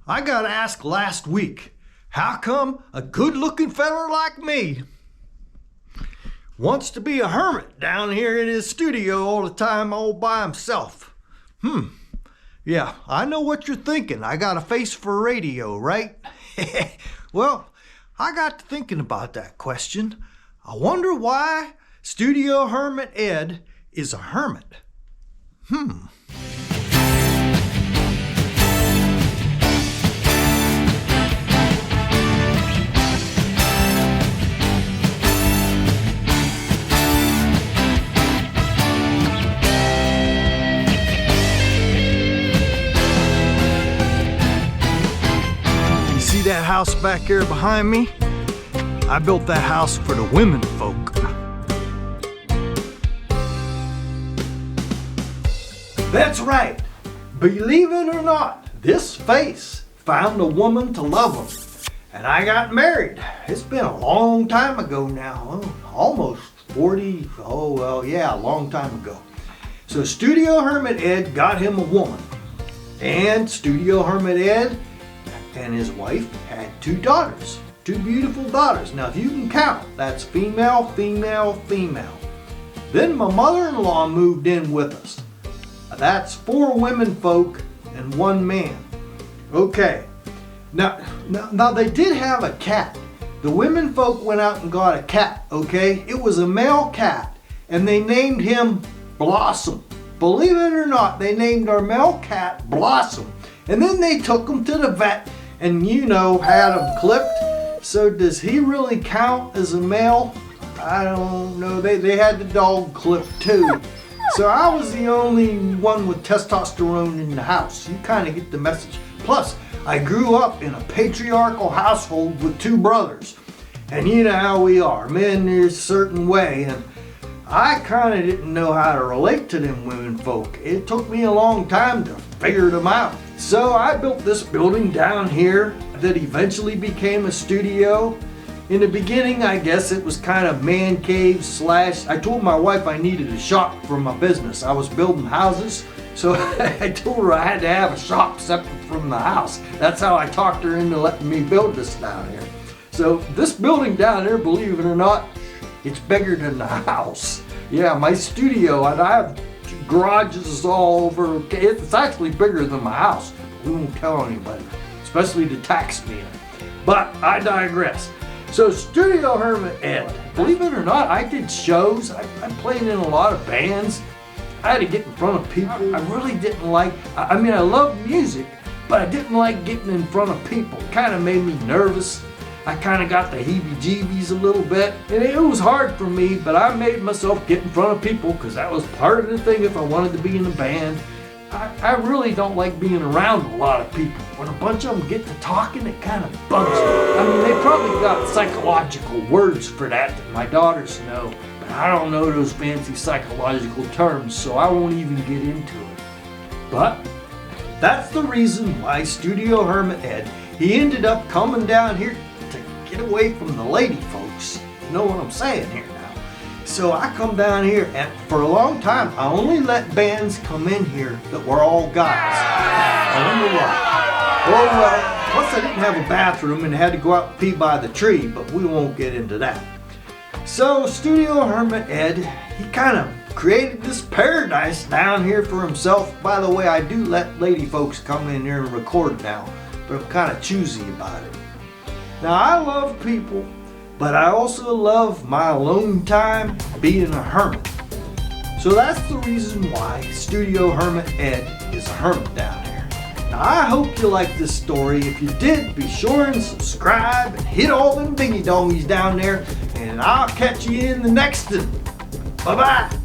I got asked last week, how come a good-looking feller like me wants to be a hermit down here in his studio all the time all by himself? Yeah, I know what you're thinking. I got a face for radio, right? Well, I got to thinking about that question. I wonder why Studio Hermit Ed is a hermit. See that house back there behind me? I built that house for the women folk. That's right. Believe it or not, this face found a woman to love him. And I got married. It's been a long time ago now. Almost 40, a long time ago. So Studio Hermit Ed got him a woman. And Studio Hermit Ed and his wife had two daughters, two beautiful daughters. Now, if you can count, that's female, female, female. Then my mother-in-law moved in with us. That's 4 women folk and 1 man. Okay, now they did have a cat. The women folk went out and got a cat, okay? It was a male cat, and they named him Blossom. Believe it or not, they named our male cat Blossom. And then they took him to the vet and, had him clipped. So does he really count as a male? I don't know. They had the dog clipped too. So I was the only one with testosterone in the house. You kind of get the message. Plus, I grew up in a patriarchal household with 2 brothers. And you know how we are. Men, there's a certain way. And I kind of didn't know how to relate to them women folk. It took me a long time to figure them out. So I built this building down here that eventually became a studio. In the beginning, I guess it was kind of man cave / I told my wife I needed a shop for my business. I was building houses, so I told her I had to have a shop separate from the house. That's how I talked her into letting me build this down here. So this building down here, believe it or not, it's bigger than the house. Yeah, my studio, and I have garages all over. It's actually bigger than my house. We won't tell anybody, especially the tax man. But I digress. So Studio Hermit Ed, believe it or not, I did shows. I played in a lot of bands. I had to get in front of people. I really didn't like, I love music, but I didn't like getting in front of people. It kind of made me nervous. I kind of got the heebie-jeebies a little bit. And it was hard for me, but I made myself get in front of people because that was part of the thing if I wanted to be in a band. I really don't like being around a lot of people. When a bunch of them get to talking, it kind of bugs me. They probably got psychological words for that my daughters know, but I don't know those fancy psychological terms, so I won't even get into it. But that's the reason why Studio Hermit Ed, he ended up coming down here to get away from the lady folks. You know what I'm saying here now. So I come down here, and for a long time, I only let bands come in here that were all guys. I wonder why. Oh well, plus I didn't have a bathroom and had to go out and pee by the tree, but we won't get into that. So Studio Hermit Ed, he kind of created this paradise down here for himself. By the way, I do let lady folks come in here and record now, but I'm kind of choosy about it. Now I love people, but I also love my alone time being a hermit. So that's the reason why Studio Hermit Ed is a hermit down here. Now I hope you liked this story. If you did, be sure and subscribe and hit all them dingy dongies down there, and I'll catch you in the next one. Bye-bye.